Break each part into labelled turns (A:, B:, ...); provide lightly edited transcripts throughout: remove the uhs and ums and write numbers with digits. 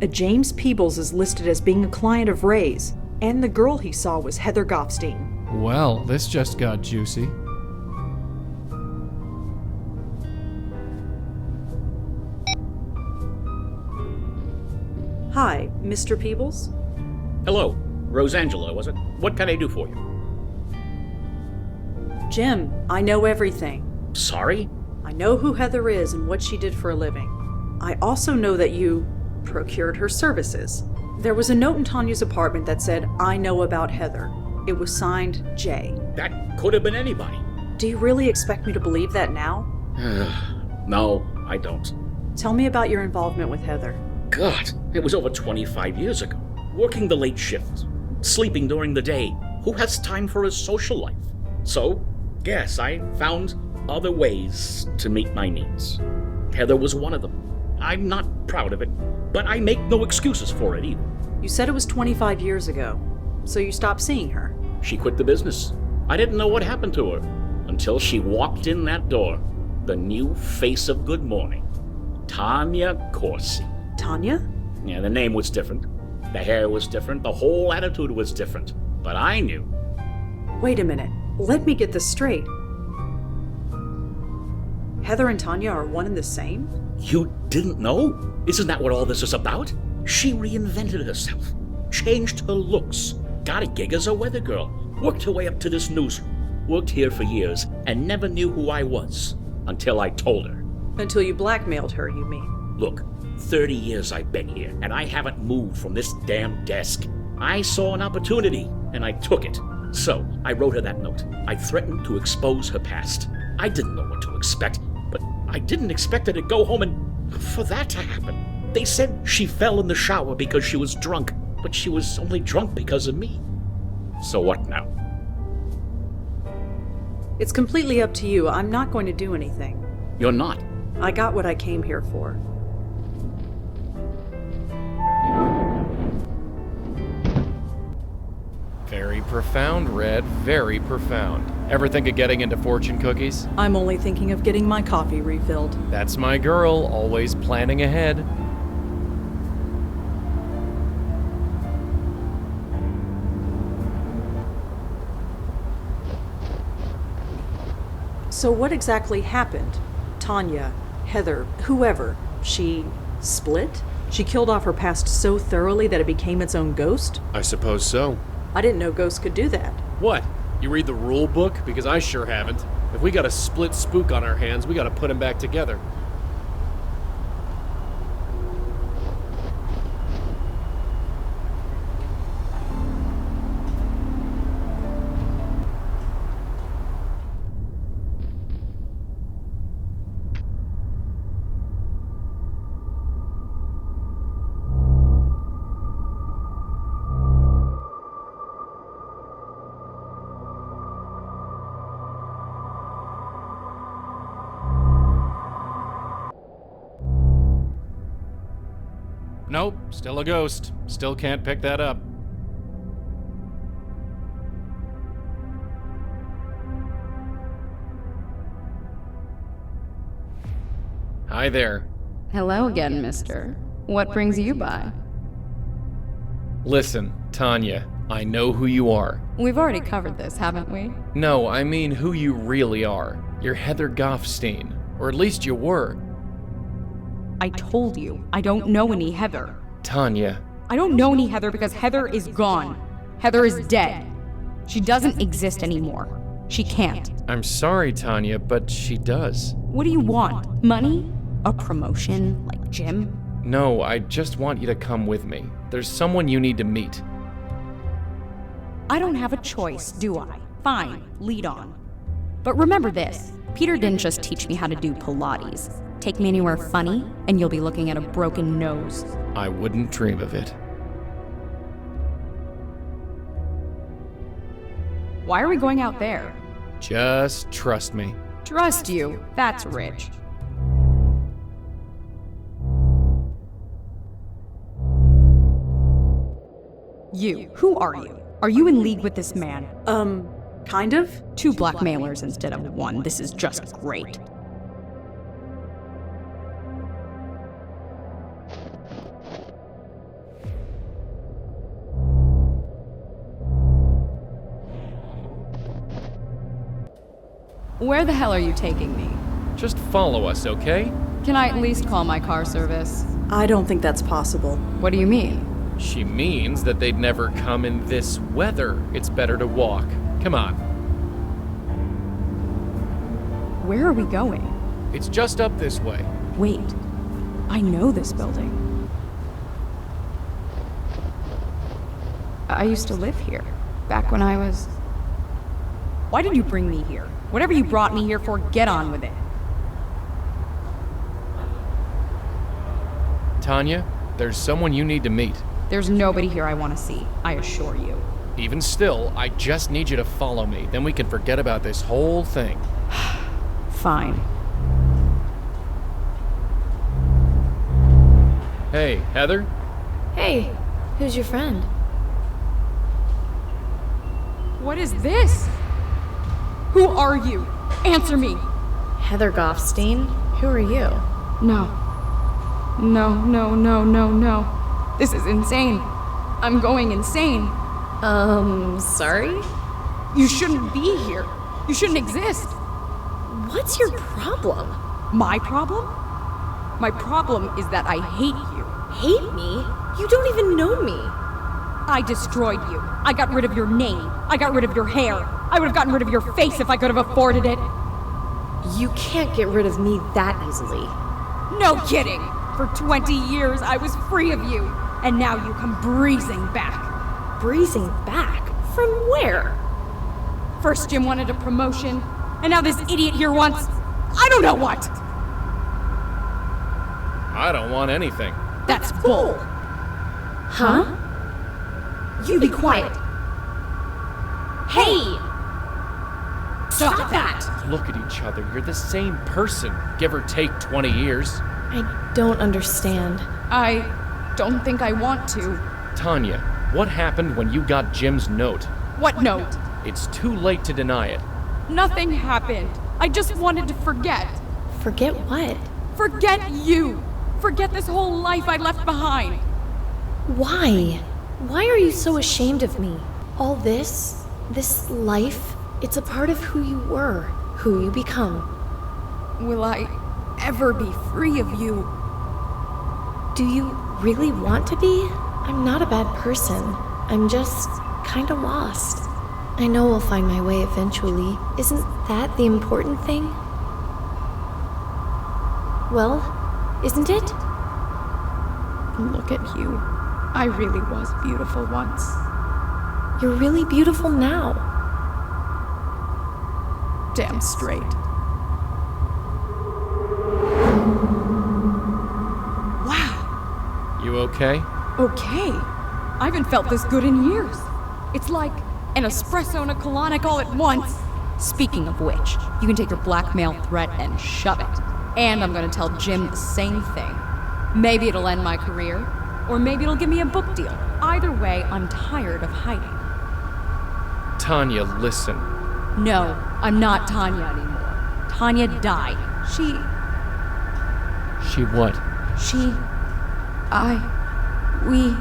A: A James Peebles is listed as being a client of Ray's, and the girl he saw was Heather Goffstein.
B: Well, this just got juicy.
A: Hi, Mr. Peebles?
C: Hello. Rosangela, was it? What can I do for you?
A: Jim, I know everything.
C: Sorry?
A: I know who Heather is and what she did for a living. I also know that you procured her services. There was a note in Tanya's apartment that said, "I know about Heather." It was signed J.
C: That could have been anybody.
A: Do you really expect me to believe that now?
C: No, I don't.
A: Tell me about your involvement with Heather.
C: God, it was over 25 years ago. Working the late shift, sleeping during the day. Who has time for a social life? So, yes, I found other ways to meet my needs. Heather was one of them. I'm not proud of it, but I make no excuses for it either.
A: You said it was 25 years ago, so you stopped seeing her.
C: She quit the business. I didn't know what happened to her until she walked in that door. The new face of Good Morning. Tanya Corsi.
A: Tanya?
C: Yeah, the name was different. The hair was different. The whole attitude was different. But I knew.
A: Wait a minute. Let me get this straight. Heather and Tanya are one and the same?
C: You didn't know? Isn't that what all this is about? She reinvented herself, changed her looks, got a gig as a weather girl, worked her way up to this newsroom, worked here for years, and never knew who I was until I told her.
A: Until you blackmailed her, you mean?
C: Look, 30 years I've been here, and I haven't moved from this damn desk. I saw an opportunity, and I took it. So, I wrote her that note. I threatened to expose her past. I didn't know what to expect, but I didn't expect her to go home and for that to happen. They said she fell in the shower because she was drunk, but she was only drunk because of me. So what now?
A: It's completely up to you. I'm not going to do anything.
C: You're not.
A: I got what I came here for.
B: Very profound, Red. Very profound. Ever think of getting into fortune cookies?
A: I'm only thinking of getting my coffee refilled.
B: That's my girl, always planning ahead.
A: So what exactly happened? Tanya, Heather, whoever, she split? She killed off her past so thoroughly that it became its own ghost?
B: I suppose so.
A: I didn't know ghosts could do that.
D: What? You read the rule book? Because I sure haven't. If we got a split spook on our hands, we gotta put him back together.
B: Nope, still a ghost. Still can't pick that up. Hi there.
E: Hello again, mister. What brings you by?
B: Listen, Tanya, I know who you are.
E: We've already covered this, haven't we?
B: No, I mean who you really are. You're Heather Goffstein. Or at least you were.
E: I told you, I don't know any Heather.
B: Tanya.
E: I don't know any Heather because Heather is gone. Heather is dead. She doesn't exist anymore. She can't.
B: I'm sorry, Tanya, but she does.
E: What do you want? Money? A promotion, like Jim?
B: No, I just want you to come with me. There's someone you need to meet.
E: I don't have a choice, do I? Fine, lead on. But remember this, Peter didn't just teach me how to do Pilates. Take me anywhere funny, and you'll be looking at a broken nose.
B: I wouldn't dream of it.
E: Why are we going out there?
B: Just trust me.
E: Trust you. That's rich. You. Who are you? Are you in league with this man?
A: Kind of?
E: 2 blackmailers instead of 1. This is just great. Where the hell are you taking me?
B: Just follow us, okay?
E: Can I at least call my car service?
A: I don't think that's possible.
E: What do you mean?
B: She means that they'd never come in this weather. It's better to walk. Come on.
E: Where are we going?
B: It's just up this way.
E: Wait, I know this building. I used to live here, back when I was... Why did you bring me here? Whatever you brought me here for, get on with it.
B: Tanya, there's someone you need to meet.
E: There's nobody here I want to see, I assure you.
B: Even still, I just need you to follow me. Then we can forget about this whole thing.
E: Fine.
B: Hey, Heather?
F: Hey, who's your friend?
E: What is this? Who are you? Answer me.
F: Heather Goffstein? Who are you?
E: No. No. This is insane. I'm going insane.
F: Sorry?
E: You shouldn't be here. You shouldn't exist.
F: What's your problem?
E: My problem? My problem is that I hate you.
F: Hate me? You don't even know me.
E: I destroyed you. I got rid of your name. I got rid of your hair. I would have gotten rid of your face if I could have afforded it.
F: You can't get rid of me that easily.
E: No kidding. For 20 years, I was free of you. And now you come breezing back.
F: Breezing back? From where?
E: First Jim wanted a promotion, and now this idiot here wants... I don't know what!
B: I don't want anything.
E: That's bull.
F: Huh? You be quiet. Hey! Stop that!
B: Look at each other. You're the same person, give or take 20 years.
F: I don't understand.
E: I don't think I want to.
B: Tanya, what happened when you got Jim's note?
E: What note?
B: It's too late to deny it.
E: Nothing happened. I just wanted to forget.
F: Forget what?
E: Forget you. Forget this whole life I left behind.
F: Why? Why are you so ashamed of me? All this life, it's a part of who you were, who you become.
E: Will I ever be free of you?
F: Do you really want to be? I'm not a bad person. I'm just kinda lost. I know I'll find my way eventually. Isn't that the important thing? Well, isn't it?
E: Look at you. I really was beautiful once.
F: You're really beautiful now.
E: Damn straight. Wow.
B: You okay?
E: Okay. I haven't felt this good in years. It's like an espresso and a colonic all at once. Speaking of which, you can take your blackmail threat and shove it. And I'm gonna tell Jim the same thing. Maybe it'll end my career, or maybe it'll give me a book deal. Either way, I'm tired of hiding.
B: Tanya, listen.
E: No, I'm not Tanya anymore. Tanya died. She,
B: What?
E: we...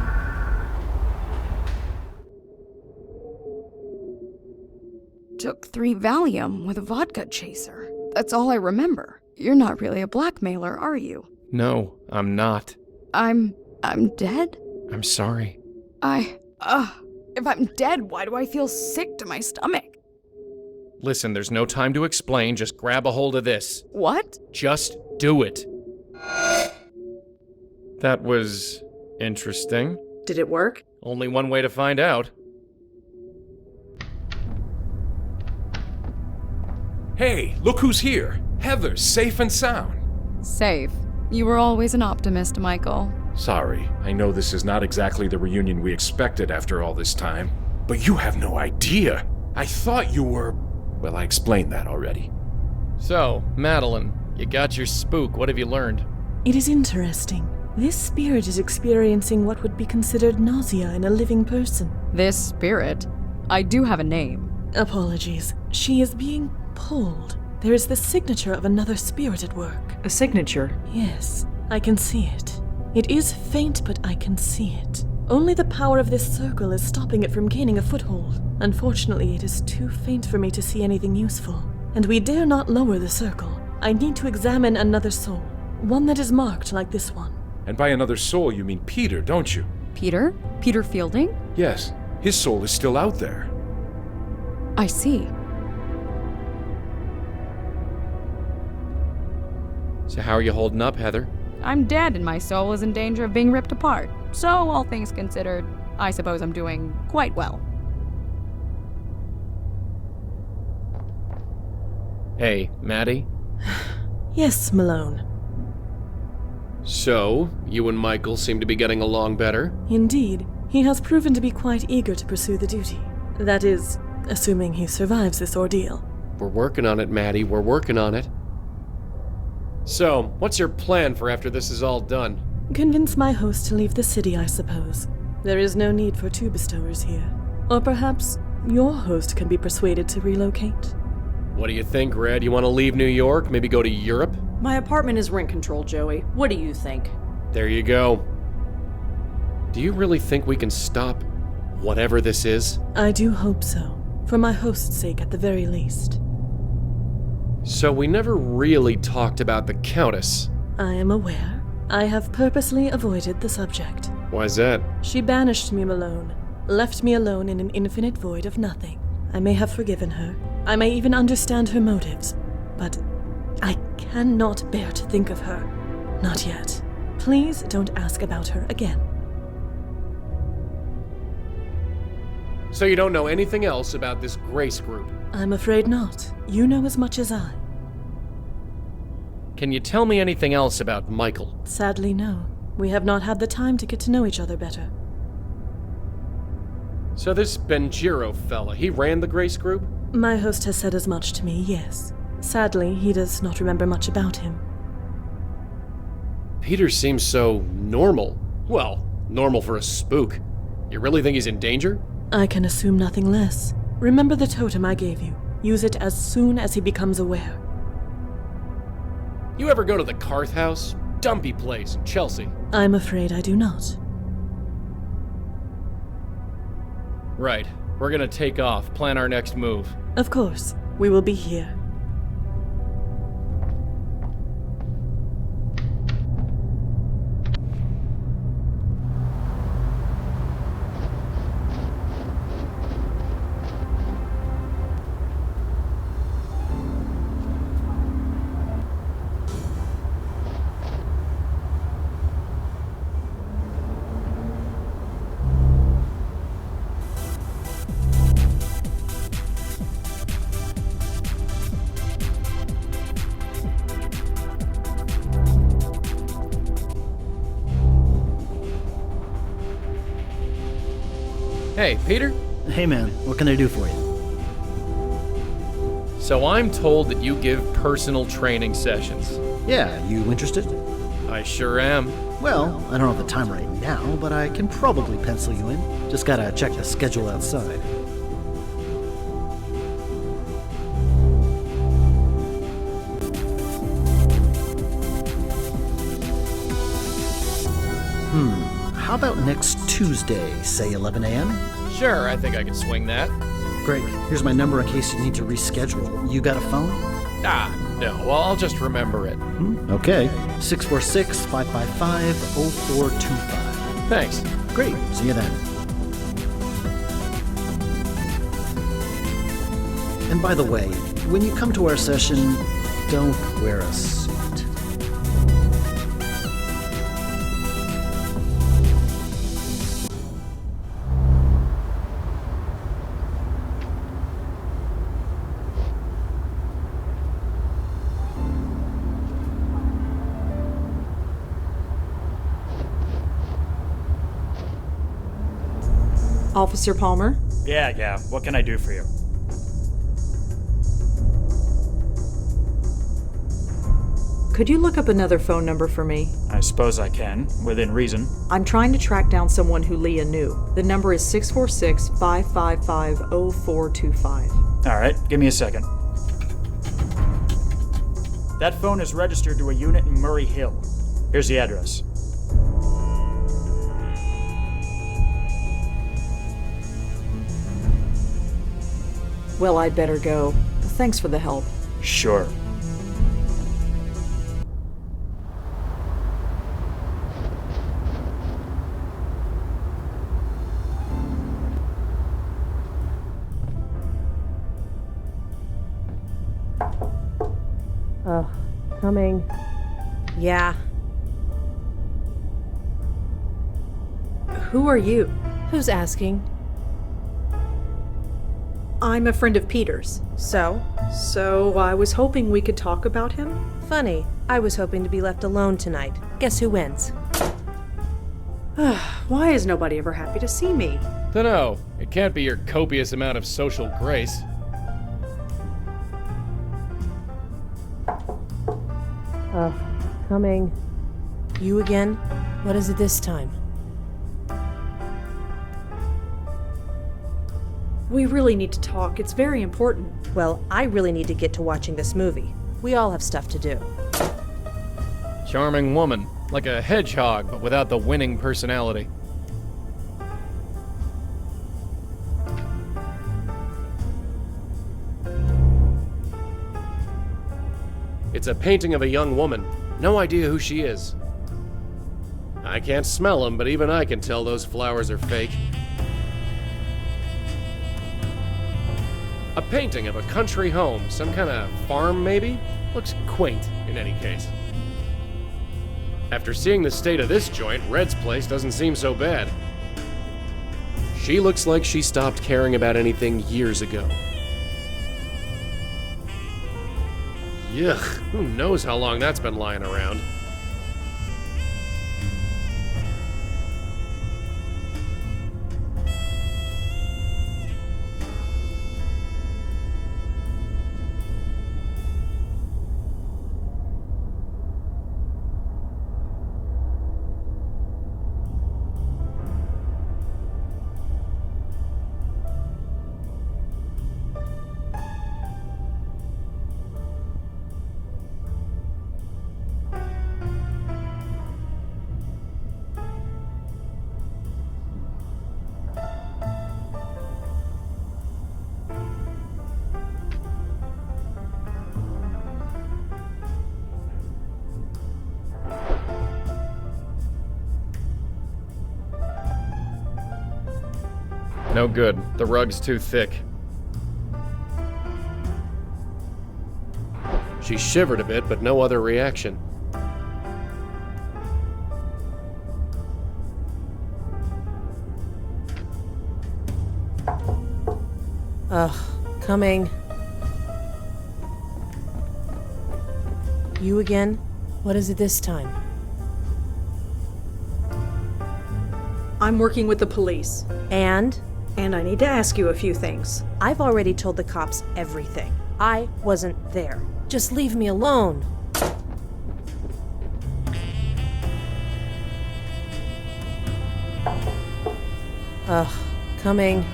E: took 3 Valium with a vodka chaser. That's all I remember. You're not really a blackmailer, are you?
B: No, I'm not.
E: I'm dead?
B: I'm sorry.
E: If I'm dead, why do I feel sick to my stomach?
B: Listen, there's no time to explain. Just grab a hold of this.
E: What?
B: Just do it. That was interesting.
A: Did it work?
B: Only one way to find out.
G: Hey, look who's here. Heather's safe and sound.
E: Safe. You were always an optimist, Michael.
G: Sorry, I know this is not exactly the reunion we expected after all this time, but you have no idea. I thought you were... Well, I explained that already.
B: So, Madeline, you got your spook. What have you learned?
H: It is interesting. This spirit is experiencing what would be considered nausea in a living person.
E: This spirit? I do have a name.
H: Apologies. She is being pulled. There is the signature of another spirit at work.
A: A signature?
H: Yes, I can see it. It is faint, but I can see it. Only the power of this circle is stopping it from gaining a foothold. Unfortunately, it is too faint for me to see anything useful. And we dare not lower the circle. I need to examine another soul. One that is marked like this one.
G: And by another soul, you mean Peter, don't you?
E: Peter? Peter Fielding?
G: Yes, his soul is still out there.
E: I see.
B: So how are you holding up, Heather?
E: I'm dead and my soul is in danger of being ripped apart. So, all things considered, I suppose I'm doing quite well.
B: Hey, Maddie?
H: Yes, Malone.
D: So, you and Michael seem to be getting along better.
H: Indeed, he has proven to be quite eager to pursue the duty. That is, assuming he survives this ordeal.
D: We're working on it, Maddie. We're working on it. So, what's your plan for after this is all done?
H: Convince my host to leave the city, I suppose. There is no need for two bestowers here. Or perhaps your host can be persuaded to relocate.
D: What do you think, Red? You want to leave New York? Maybe go to Europe?
A: My apartment is rent controlled, Joey. What do you think?
D: There you go. Do you really think we can stop whatever this is?
H: I do hope so. For my host's sake, at the very least.
D: So we never really talked about the Countess.
H: I am aware. I have purposely avoided the subject.
D: Why's that?
H: She banished me, Malone. Left me alone in an infinite void of nothing. I may have forgiven her. I may even understand her motives. But I cannot bear to think of her. Not yet. Please don't ask about her again.
D: So you don't know anything else about this Grace group?
H: I'm afraid not. You know as much as I.
D: Can you tell me anything else about Michael?
H: Sadly, no. We have not had the time to get to know each other better.
D: So this Benjiro fella, he ran the Grace group?
H: My host has said as much to me, yes. Sadly, he does not remember much about him.
D: Peter seems so normal. Well, normal for a spook. You really think he's in danger?
H: I can assume nothing less. Remember the totem I gave you. Use it as soon as he becomes aware.
D: You ever go to the Carth House? Dumpy place in Chelsea.
H: I'm afraid I do not.
B: Right. We're gonna take off, plan our next move.
H: Of course. We will be here.
B: Hey, Peter?
I: Hey man, what can I do for you?
B: So I'm told that you give personal training sessions.
I: Yeah, you interested?
B: I sure am.
I: Well, I don't have the time right now, but I can probably pencil you in. Just gotta check the schedule outside. How about next Tuesday, say 11 a.m.?
B: Sure, I think I can swing that.
I: Great. Here's my number in case you need to reschedule. You got a phone?
B: No, well, I'll just remember it.
I: Okay. 646-555-0425.
B: Thanks.
I: Great. See you then. And by the way, when you come to our session, don't wear a suit.
A: Officer Palmer?
J: Yeah, what can I do for you?
A: Could you look up another phone number for me?
J: I suppose I can, within reason.
A: I'm trying to track down someone who Leah knew. The number is 646-555-0425.
J: Alright, give me a second. That phone is registered to a unit in Murray Hill. Here's the address.
A: Well, I'd better go. Thanks for the help.
J: Sure.
K: Oh, coming. Yeah.
A: Who are you?
K: Who's asking?
A: I'm a friend of Peter's.
K: So?
A: So I was hoping we could talk about him?
K: Funny. I was hoping to be left alone tonight. Guess who wins?
A: Why is nobody ever happy to see me?
B: Dunno. It can't be your copious amount of social grace.
K: Oh, coming. You again? What is it this time?
A: We really need to talk. It's very important.
K: Well, I really need to get to watching this movie. We all have stuff to do.
B: Charming woman. Like a hedgehog, but without the winning personality.
D: It's a painting of a young woman. No idea who she is. I can't smell them, but even I can tell those flowers are fake. A painting of a country home, some kind of farm maybe? Looks quaint in any case. After seeing the state of this joint, Red's place doesn't seem so bad. She looks like she stopped caring about anything years ago. Yuck, who knows how long that's been lying around.
B: No good. The rug's too thick.
D: She shivered a bit, but no other reaction.
K: Ugh, coming. You again? What is it this time?
A: I'm working with the police.
K: And
A: I need to ask you a few things.
K: I've already told the cops everything. I wasn't there. Just leave me alone. Ugh, coming.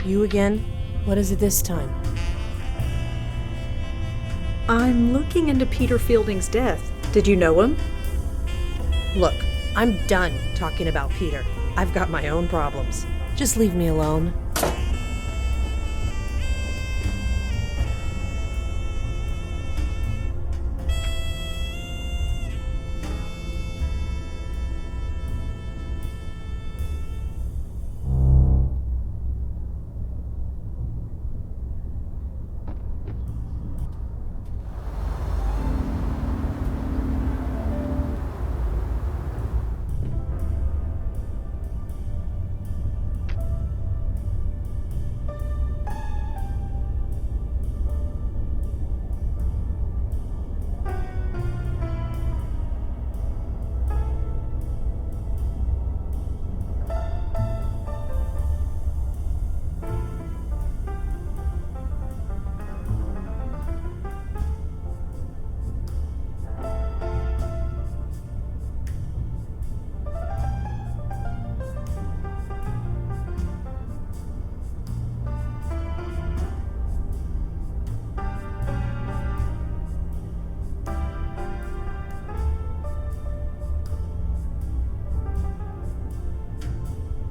K: You again? What is it this time?
A: I'm looking into Peter Fielding's death. Did you know him?
K: Look, I'm done talking about Peter. I've got my own problems. Just leave me alone.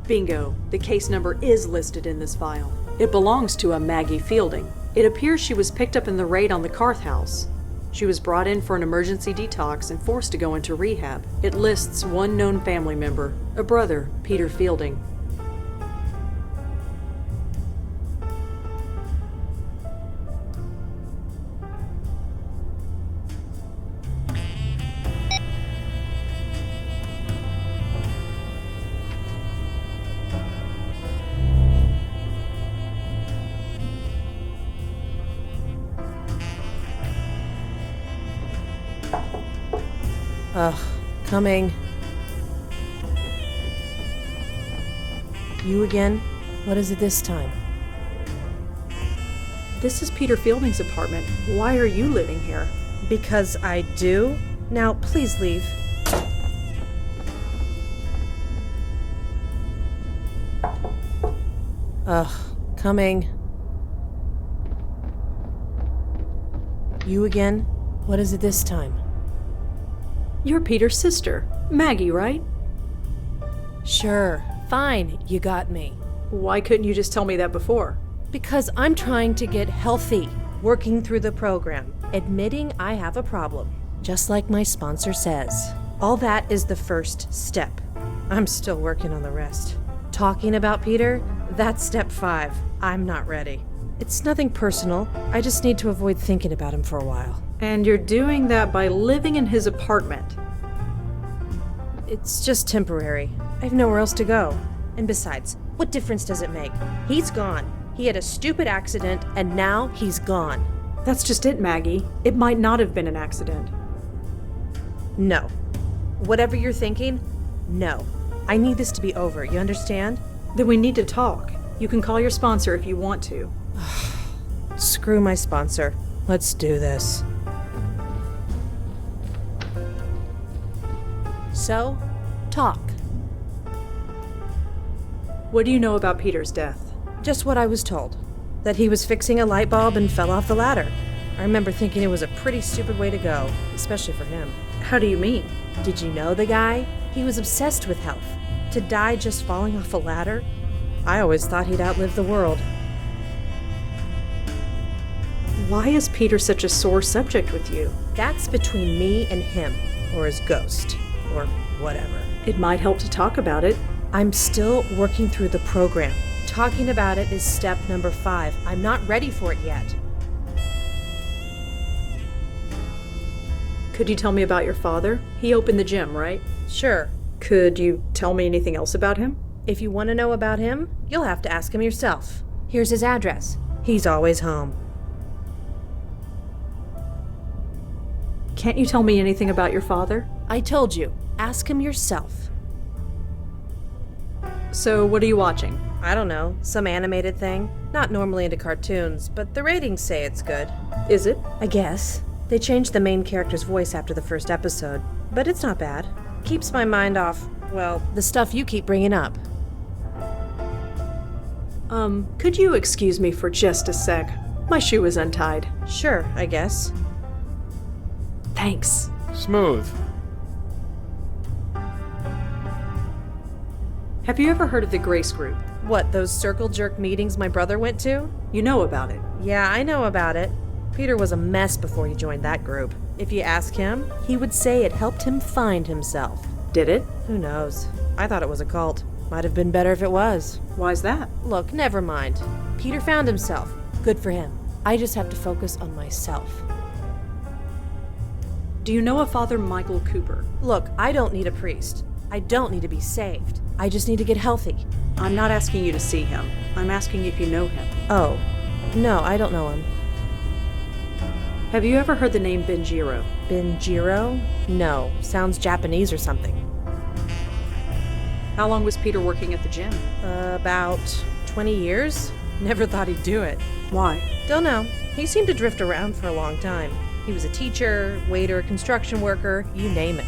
A: Bingo. The case number is listed in this file. It belongs to a Maggie Fielding. It appears she was picked up in the raid on the Carth house. She was brought in for an emergency detox and forced to go into rehab. It lists one known family member, a brother, Peter Fielding.
K: Ugh, coming. You again? What is it this time?
A: This is Peter Fielding's apartment. Why are you living here?
K: Because I do? Now, please leave. Ugh, coming. You again? What is it this time?
A: You're Peter's sister, Maggie, right?
K: Sure, fine, you got me.
A: Why couldn't you just tell me that before?
K: Because I'm trying to get healthy, working through the program, admitting I have a problem, just like my sponsor says. All that is the first step. I'm still working on the rest. Talking about Peter, that's step 5. I'm not ready. It's nothing personal. I just need to avoid thinking about him for a while.
A: And you're doing that by living in his apartment.
K: It's just temporary. I have nowhere else to go. And besides, what difference does it make? He's gone. He had a stupid accident, and now he's gone.
A: That's just it, Maggie. It might not have been an accident.
K: No. Whatever you're thinking, no. I need this to be over, you understand?
A: Then we need to talk. You can call your sponsor if you want to.
K: Screw my sponsor. Let's do this. So, talk.
A: What do you know about Peter's death?
K: Just what I was told. That he was fixing a light bulb and fell off the ladder. I remember thinking it was a pretty stupid way to go, especially for him.
A: How do you mean?
K: Did you know the guy? He was obsessed with health. To die just falling off a ladder? I always thought he'd outlive the world.
A: Why is Peter such a sore subject with you?
K: That's between me and him, or his ghost, or whatever.
A: It might help to talk about it.
K: I'm still working through the program. Talking about it is step number 5. I'm not ready for it yet.
A: Could you tell me about your father? He opened the gym, right?
K: Sure.
A: Could you tell me anything else about him?
K: If you want to know about him, you'll have to ask him yourself. Here's his address. He's always home.
A: Can't you tell me anything about your father?
K: I told you. Ask him yourself.
A: So, what are you watching?
K: I don't know. Some animated thing. Not normally into cartoons, but the ratings say it's good.
A: Is it?
K: I guess. They changed the main character's voice after the first episode, but it's not bad. Keeps my mind off, well, the stuff you keep bringing up.
A: Could you excuse me for just a sec? My shoe is untied.
K: Sure, I guess.
A: Thanks.
B: Smooth.
A: Have you ever heard of the Grace Group?
K: What, those circle jerk meetings my brother went to?
A: You know about it.
K: Yeah, I know about it. Peter was a mess before he joined that group. If you ask him, he would say it helped him find himself.
A: Did it?
K: Who knows? I thought it was a cult. Might have been better if it was.
A: Why's that?
K: Look, never mind. Peter found himself. Good for him. I just have to focus on myself.
A: Do you know a Father Michael Cooper?
K: Look, I don't need a priest. I don't need to be saved. I just need to get healthy.
A: I'm not asking you to see him. I'm asking if you know him.
K: Oh. No, I don't know him.
A: Have you ever heard the name Benjiro?
K: Benjiro? No. Sounds Japanese or something.
A: How long was Peter working at the gym?
K: About 20 years? Never thought he'd do it.
A: Why?
K: Don't know. He seemed to drift around for a long time. He was a teacher, waiter, construction worker, you name it.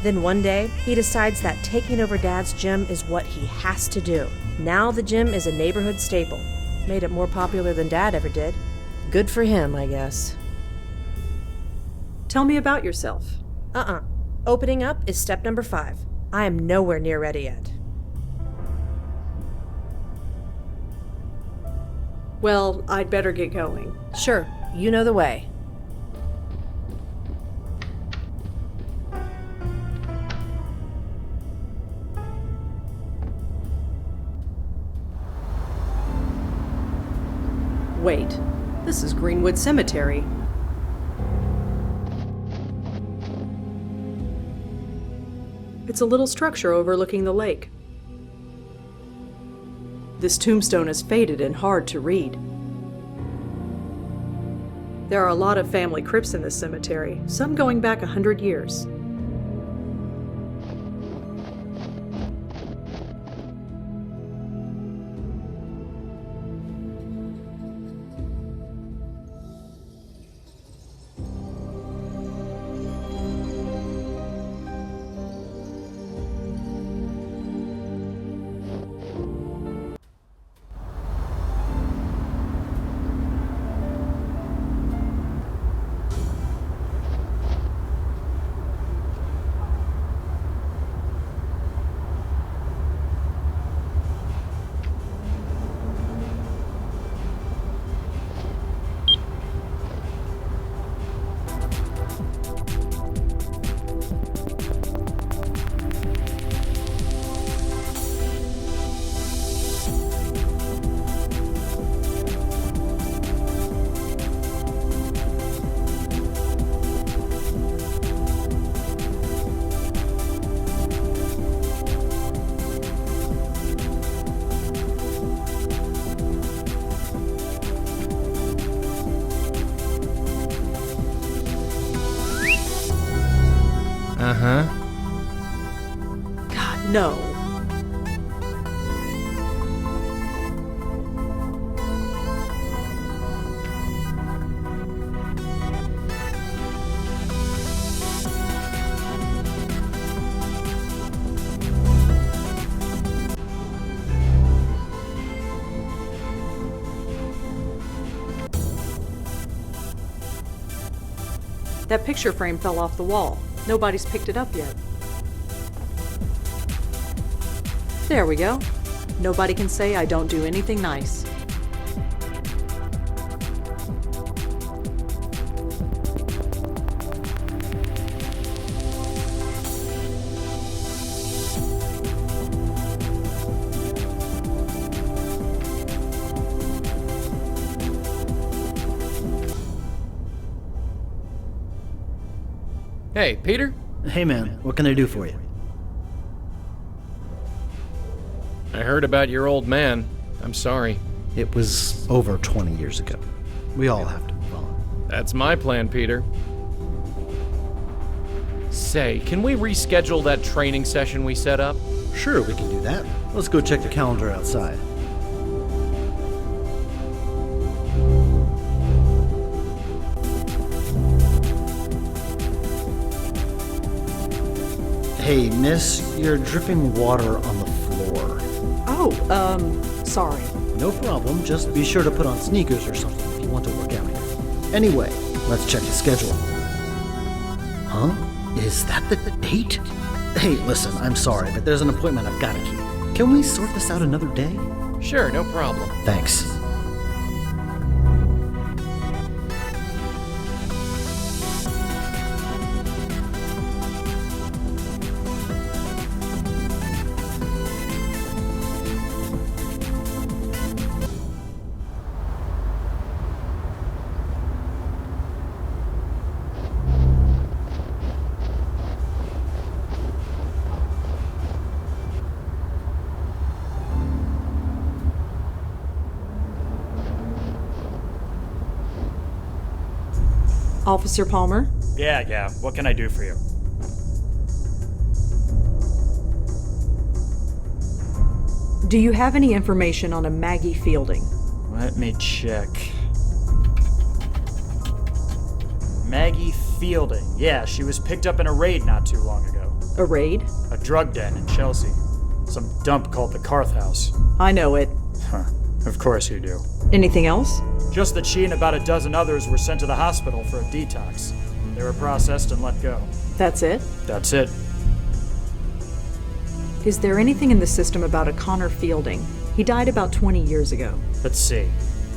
K: Then one day, he decides that taking over Dad's gym is what he has to do. Now the gym is a neighborhood staple. Made it more popular than Dad ever did. Good for him, I guess.
A: Tell me about yourself.
K: Opening up is step number 5. I am nowhere near ready yet.
A: Well, I'd better get going.
K: Sure, you know the way.
A: Wait, this is Greenwood Cemetery. It's a little structure overlooking the lake. This tombstone is faded and hard to read. There are a lot of family crypts in this cemetery, some going back 100 years.
B: Uh-huh.
A: God, no. That picture frame fell off the wall. Nobody's picked it up yet. There we go. Nobody can say I don't do anything nice.
B: Hey, Peter?
I: Hey man, what can I do for you?
B: I heard about your old man. I'm sorry.
I: It was over 20 years ago. We all have to move on.
B: That's my plan, Peter. Say, can we reschedule that training session we set up?
I: Sure, we can do that. Let's go check the calendar outside. Hey, miss, you're dripping water on the floor.
A: Oh, sorry.
I: No problem, just be sure to put on sneakers or something if you want to work out here. Anyway, let's check the schedule. Huh? Is that the date? Hey, listen, I'm sorry, but there's an appointment I've gotta keep. Can we sort this out another day?
B: Sure, no problem.
I: Thanks.
A: Officer Palmer?
J: Yeah, what can I do for you?
A: Do you have any information on a Maggie Fielding?
J: Let me check. Maggie Fielding. Yeah, she was picked up in a raid not too long ago.
A: A raid?
J: A drug den in Chelsea. Some dump called the Carth House.
A: I know it.
J: Huh. Of course you do.
A: Anything else?
J: Just that she and about a dozen others were sent to the hospital for a detox. They were processed and let go.
A: That's it?
J: That's it.
A: Is there anything in the system about a Connor Fielding? He died about 20 years ago.
J: Let's see.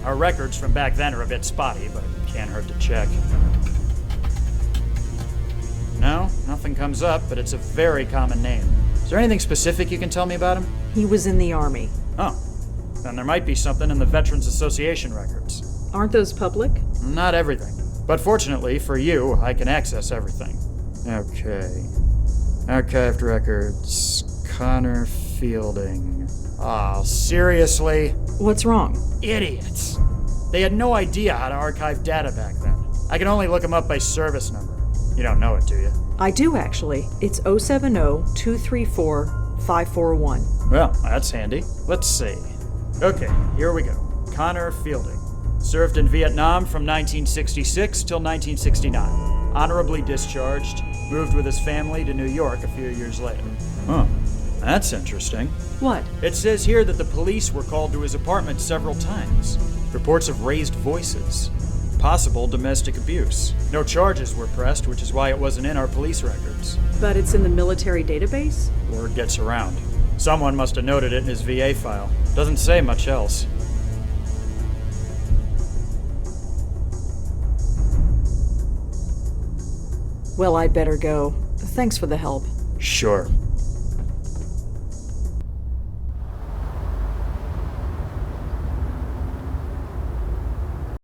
J: Our records from back then are a bit spotty, but can't hurt to check. No, nothing comes up, but it's a very common name. Is there anything specific you can tell me about him?
A: He was in the Army.
J: Oh, then there might be something in the Veterans Association records.
A: Aren't those public?
J: Not everything. But fortunately for you, I can access everything. Okay. Archived records. Connor Fielding. Oh, seriously?
A: What's wrong?
J: Idiots. They had no idea how to archive data back then. I can only look them up by service number. You don't know it, do you?
A: I do, actually. It's 070-234-541.
J: Well, that's handy. Let's see. Okay, here we go. Connor Fielding. Served in Vietnam from 1966 till 1969. Honorably discharged. Moved with his family to New York a few years later. Huh. That's interesting.
A: What?
J: It says here that the police were called to his apartment several times. Reports of raised voices. Possible domestic abuse. No charges were pressed, which is why it wasn't in our police records.
A: But it's in the military database?
J: Word gets around. Someone must have noted it in his VA file. Doesn't say much else.
A: Well, I'd better go. Thanks for the help.
J: Sure.